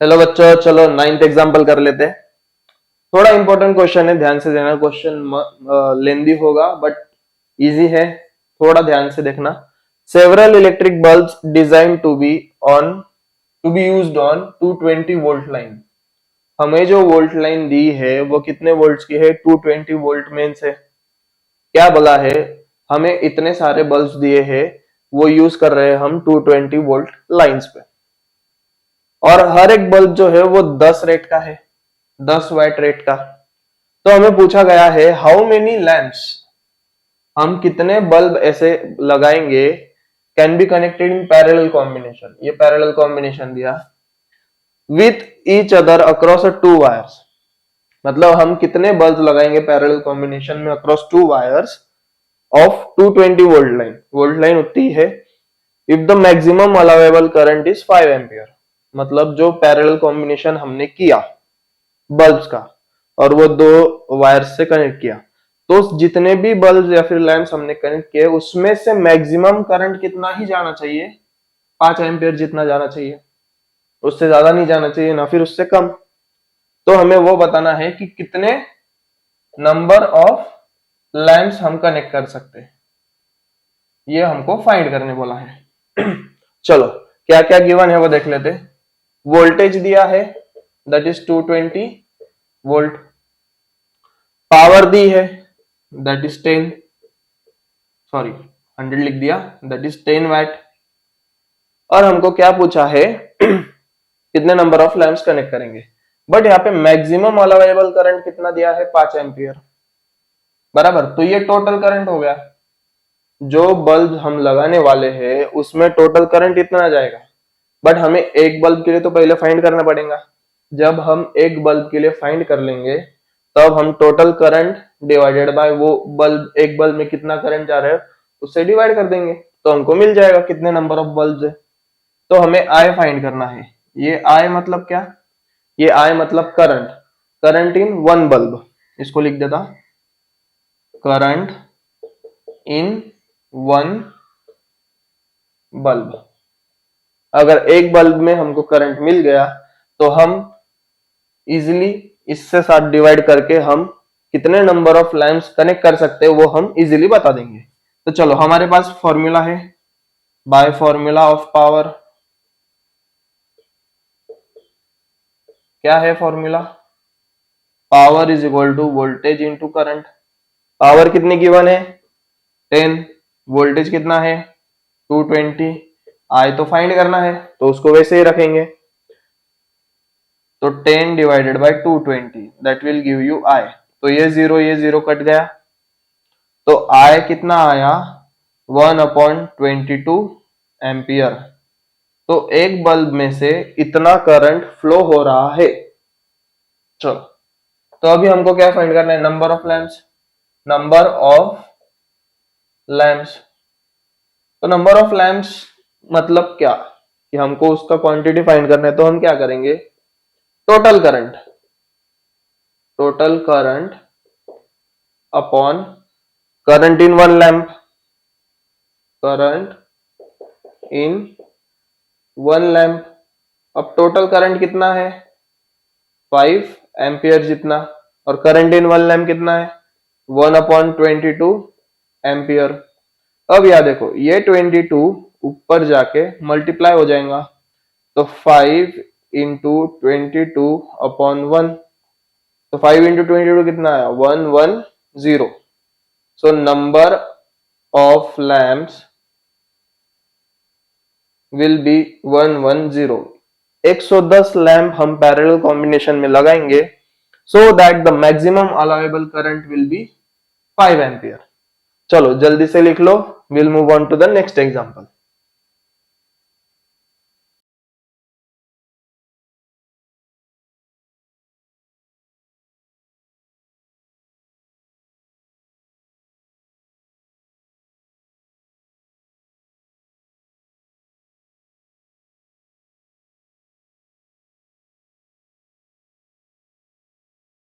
Hello बच्चों, चलो ninth example कर लेते हैं। थोड़ा इंपॉर्टेंट क्वेश्चन है, ध्यान से देना। क्वेश्चन लेंदी होगा बट इजी है, थोड़ा ध्यान से देखना। Several electric bulbs design to be used on 220 volt line. हमें जो वोल्ट लाइन दी है वो कितने वोल्ट्स की है? 220 वोल्ट मेन से क्या बोला है? हमें इतने सारे बल्ब्स दिए हैं, वो यूज कर रहे हैं हम 220 वोल्ट लाइंस पे, और हर एक बल्ब जो है वो 10 रेट का है, 10 वाट रेट का। तो हमें पूछा गया है हाउ मेनी लैंप्स, हम कितने बल्ब ऐसे लगाएंगे, can be connected in parallel combination. ये पैरेलल कॉम्बिनेशन दिया with each other across 2 wires. मतलब हम कितने बल्ब लगाएंगे पैरेलल कॉम्बिनेशन में across 2 wires of 220 volt line. Volt line उतनी है if the maximum allowable current is 5 ampere. मतलब जो पैरेलल कॉम्बिनेशन हमने किया बल्ब्स का और वो 2 वायर्स से कनेक्ट किया, तो जितने भी बल्ब या फिर लैंप्स हमने कनेक्ट किए उसमें से मैक्सिमम करंट कितना ही जाना चाहिए? 5 एम्पियर जितना जाना चाहिए, उससे ज्यादा नहीं जाना चाहिए, ना फिर उससे कम। तो हमें वो बताना है कि कितने नंबर ऑफ लैंप्स हम कनेक्ट कर सकते हैं, ये हमको फाइंड करने बोला है। चलो क्या क्या गिवन है वो देख लेते। वोल्टेज दिया है दैट इज 220 वोल्ट, पावर दी है दैट इज 10, सॉरी 100 लिख दिया, दैट इज 10 वाट। और हमको क्या पूछा है? कितने नंबर ऑफ लैंप्स कनेक्ट करेंगे। बट यहाँ पे मैक्सिमम अलाउेबल करंट कितना दिया है? 5 एम्पियर बराबर। तो ये टोटल करंट हो गया, जो बल्ब हम लगाने वाले हैं उसमें टोटल करंट इतना जाएगा। बट हमें एक बल्ब के लिए तो पहले फाइंड करना पड़ेगा। जब हम एक बल्ब के लिए फाइंड कर लेंगे तब हम टोटल करंट डिवाइडेड बाय वो बल्ब, एक बल्ब में कितना करंट जा रहा है उससे डिवाइड कर देंगे, तो हमको मिल जाएगा कितने नंबर ऑफ बल्ब है। तो हमें आई फाइंड करना है। ये आई मतलब क्या? ये आई मतलब current, current in one bulb. इसको लिख देता, करंट इन वन बल्ब। अगर एक बल्ब में हमको करंट मिल गया तो हम इजिली इससे साथ डिवाइड करके हम कितने नंबर ऑफ लैंप्स कनेक्ट कर सकते हैं वो हम इजिली बता देंगे। तो चलो हमारे पास फॉर्मूला है, बाय फॉर्मूला ऑफ पावर। क्या है formula? Power is equal to voltage into current. Power कितनी गिवन है? 10, वोल्टेज कितना है? 220, आई तो फाइंड करना है तो उसको वैसे ही रखेंगे। तो 10 divided by 220 that will give you I. तो ये जीरो कट गया, तो आई कितना आया? 1/22 एम्पियर। तो एक बल्ब में से इतना करंट फ्लो हो रहा है। चलो तो अभी हमको क्या फाइंड करना है? Number of lamps. Number of lamps, तो नंबर ऑफ लैंप्स मतलब क्या कि हमको उसका क्वांटिटी फाइंड करना है। तो हम क्या करेंगे? Total current, total current upon current in one lamp, current in one lamp. अब टोटल करंट कितना है? 5 एम्पियर जितना, और करंट इन वन लैंप कितना है? 1/22 एम्पियर। अब याद देखो, ये 22 ऊपर जाके मल्टीप्लाई हो जाएगा, तो 5 इंटू 22/1। तो 5 इंटू 22 कितना आया? 110। So number of lamps will be 110। 110 lamp हम पैरेलल कॉम्बिनेशन में लगाएंगे so that the maximum allowable current will be 5 ampere. चलो जल्दी से लिख लो, will move on to the next example.